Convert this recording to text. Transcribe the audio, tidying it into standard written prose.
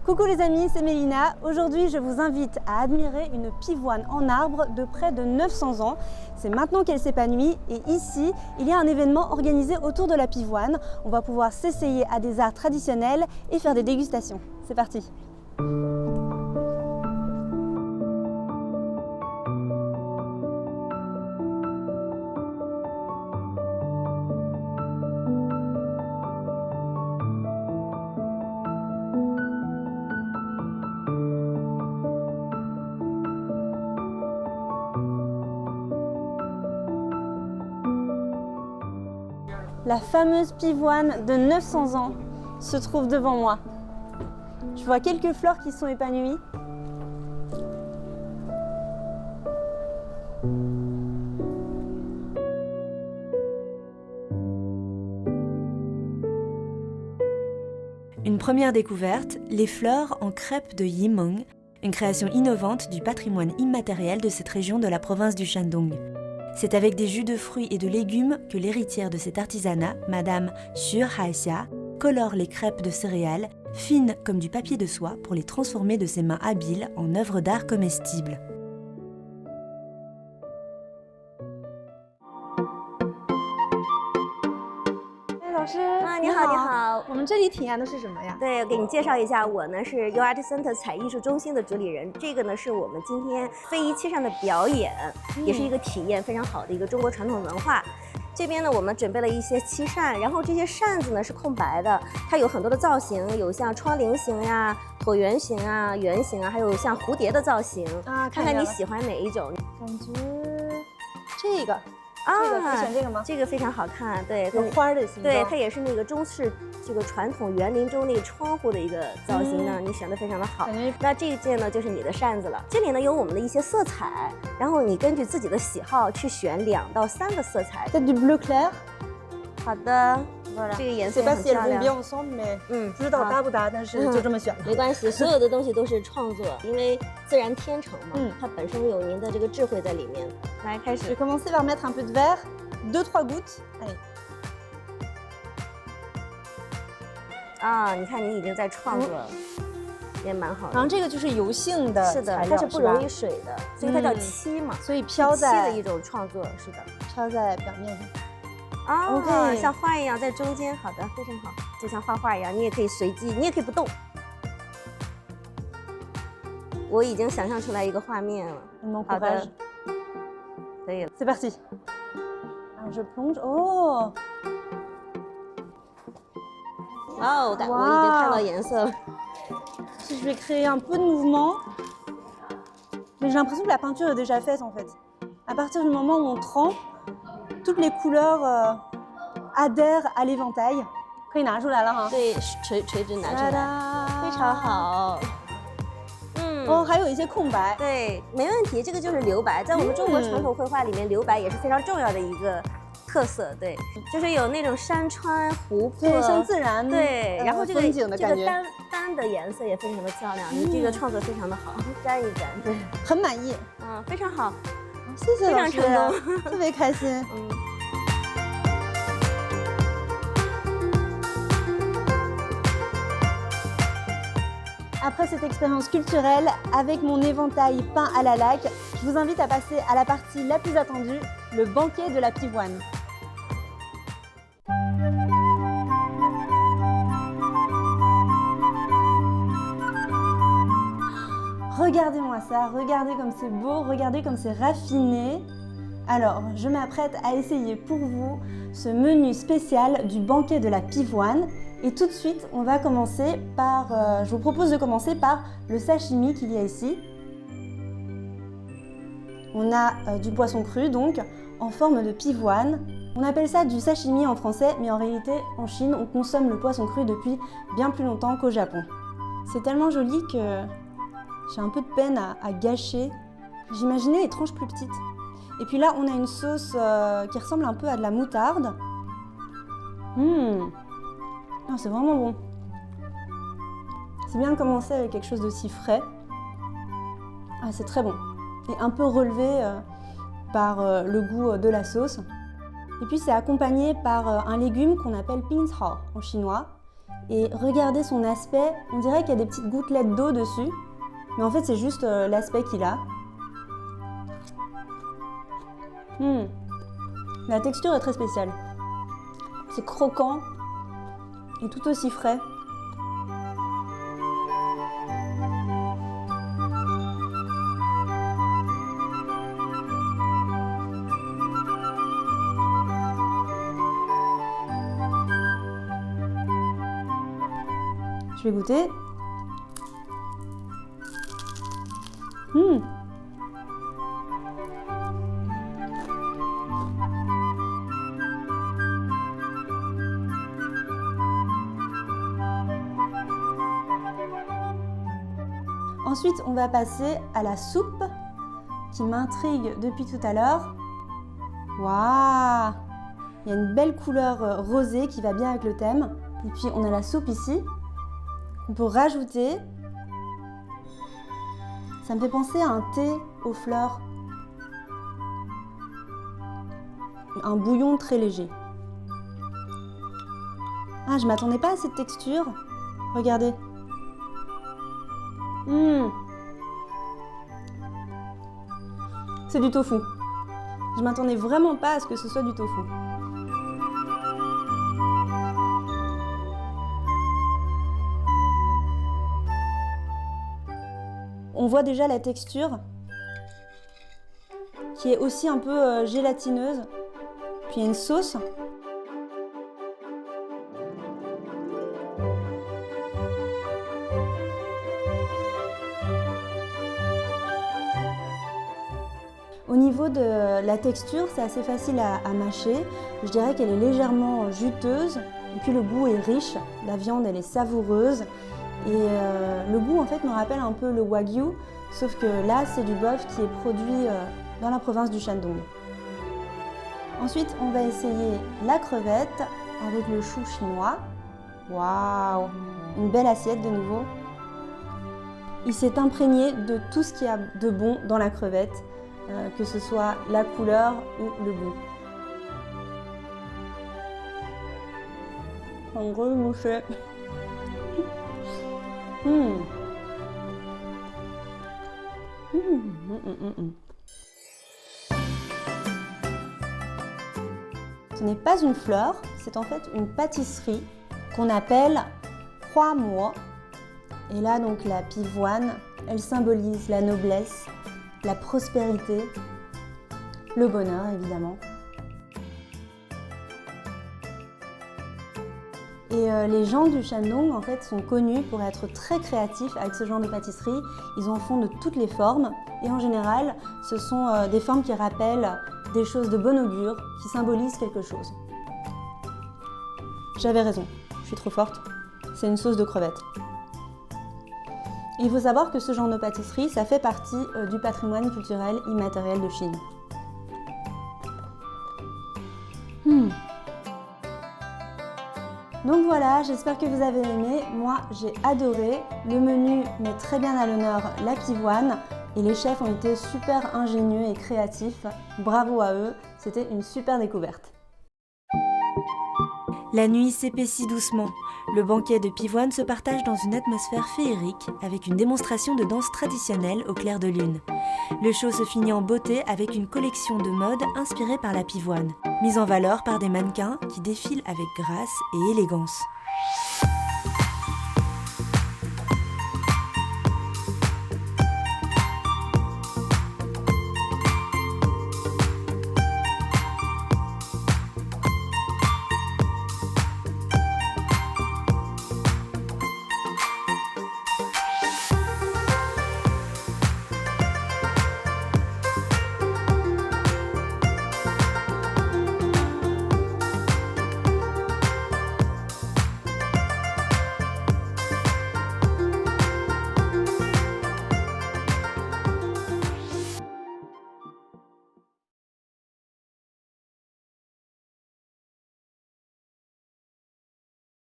Coucou les amis, c'est Mélina. Aujourd'hui, je vous invite à admirer une pivoine en arbre de près de 900 ans. C'est maintenant qu'elle s'épanouit et ici, il y a un événement organisé autour de la pivoine. On va pouvoir s'essayer à des arts traditionnels et faire des dégustations. C'est parti! La fameuse pivoine de 900 ans se trouve devant moi. Je vois quelques fleurs qui sont épanouies. Une première découverte, les fleurs en crêpe de Yimong, une création innovante du patrimoine immatériel de cette région de la province du Shandong. C'est avec des jus de fruits et de légumes que l'héritière de cet artisanat, Madame Xu Haixia, colore les crêpes de céréales, fines comme du papier de soie, pour les transformer de ses mains habiles en œuvres d'art comestibles.你好，我们这里体验的是什么呀？对，我给你介绍一下，我呢是 U Art Center 彩艺术中心的主理人。这个呢是我们今天非遗期上的表演，也是一个体验非常好的一个中国传统文化。这边呢，我们准备了一些漆扇，然后这些扇子呢是空白的，它有很多的造型，有像窗棂形呀、椭圆形啊、圆形啊，还有像蝴蝶的造型啊。看看你喜欢哪一种？感觉这个。你选这个吗？这个非常好看，对，有花的形状。对，它也是那个中式这个传统园林中那个窗户的一个造型呢，你选的非常的好。那这一件呢就是你的扇子了。这里呢有我们的一些色彩，然后你根据自己的喜好去选2到3个色彩。C'est du bleu clair。好的。这个颜色很漂亮。不知道搭不搭，但是就这么选了。没关系，所有的东西都是创作，因为自然天成嘛，它本身有您的这个智慧在里面。来，开始。Je vais commencer par mettre un peu de vert, 2-3 gouttes. Allez. 啊，你看你已经在创作了，也蛮好的。然后这个就是油性的，是的，它是不溶于水的，所以它叫漆嘛，所以飘在漆的一种创作，是的，飘在表面上。哦，像花一样在中间，好的，非常好，就像画画一样，你也可以随机，你也可以不动。我已经想象出来一个画面了。好的，可以了。C'est parti. Alors je plonge. Oh. 哇哦，我已经看到颜色了。Si je vais créer un peu de mouvement, mais j'ai l'impression que la peinture est déjà faite en fait. À partir du moment où on trempe.Toutes les couleurs adhèrent à l'éventail. 可以拿出来了哈。对，垂直拿出来，非常好。哦，还有一些空白。对，没问题，这个就是留白。在我们中国传统绘画里面，留白也是非常重要的一个特色。对，就是有那种山川湖泊，对，像自然对，然后这个风景的感觉。单的颜色也非常的漂亮，你这个创作非常的好，沾一沾，对，很满意。非常好。谢谢老师，非常成功，特别开心。Après cette expérience culturelle, avec mon éventail peint à la laque, je vous invite à passer à la partie la plus attendue, le banquet de la pivoine. Regardez-moi ça, regardez comme c'est beau, regardez comme c'est raffiné. Alors, je m'apprête à essayer pour vous ce menu spécial du banquet de la pivoine. Et tout de suite, on va commencer par, je vous propose de commencer par le sashimi qu'il y a ici. On a du poisson cru, donc, en forme de pivoine. On appelle ça du sashimi en français, mais en réalité, en Chine, on consomme le poisson cru depuis bien plus longtemps qu'au Japon. C'est tellement joli que j'ai un peu de peine à gâcher. J'imaginais les tranches plus petites. Et puis là, on a une sauce qui ressemble un peu à de la moutarde. C'est vraiment bon. C'est bien de commencer avec quelque chose de si frais. Ah, c'est très bon. Et un peu relevé par le goût de la sauce. Et puis c'est accompagné par un légume qu'on appelle pinzhao en chinois. Et regardez son aspect, on dirait qu'il y a des petites gouttelettes d'eau dessus. Mais en fait, c'est juste l'aspect qu'il a. La texture est très spéciale. C'est croquant et tout aussi frais. Je vais goûter. Ensuite, on va passer à la soupe qui m'intrigue depuis tout à l'heure. Waouh! Il y a une belle couleur rosée qui va bien avec le thème. Et puis, on a la soupe ici. On peut rajouter. Ça me fait penser à un thé aux fleurs. Un bouillon très léger. Ah, je m'attendais pas à cette texture. Regardez. C'est du tofu. Je m'attendais vraiment pas à ce que ce soit du tofu. On voit déjà la texture qui est aussi un peu gélatineuse. Puis il y a une sauce. Au niveau de la texture, c'est assez facile à mâcher. Je dirais qu'elle est légèrement juteuse. Et puis le goût est riche. La viande, elle est savoureuse. Et le goût, en fait, me rappelle un peu le wagyu. Sauf que là, c'est du bœuf qui est produit dans la province du Shandong. Ensuite, on va essayer la crevette avec le chou chinois. Waouh! Une belle assiette de nouveau. Il s'est imprégné de tout ce qu'il y a de bon dans la crevette. Que ce soit la couleur ou le goût. Un gros boucher. Ce n'est pas une fleur, c'est en fait une pâtisserie qu'on appelle Hua Mo. Et là, donc, la pivoine, elle symbolise la noblesse, la prospérité, le bonheur évidemment. Et les gens du Shandong en fait sont connus pour être très créatifs avec ce genre de pâtisserie. Ils en font de toutes les formes et en général ce sont des formes qui rappellent des choses de bon augure, qui symbolisent quelque chose. J'avais raison, je suis trop forte. C'est une sauce de crevettes. Il faut savoir que ce genre de pâtisserie, ça fait partie du patrimoine culturel immatériel de Chine. Donc voilà, j'espère que vous avez aimé. Moi, j'ai adoré. Le menu met très bien à l'honneur la pivoine et les chefs ont été super ingénieux et créatifs. Bravo à eux, c'était une super découverte. La nuit s'épaissit doucement. Le banquet de pivoine se partage dans une atmosphère féerique avec une démonstration de danse traditionnelle au clair de lune. Le show se finit en beauté avec une collection de mode inspirée par la pivoine, mise en valeur par des mannequins qui défilent avec grâce et élégance.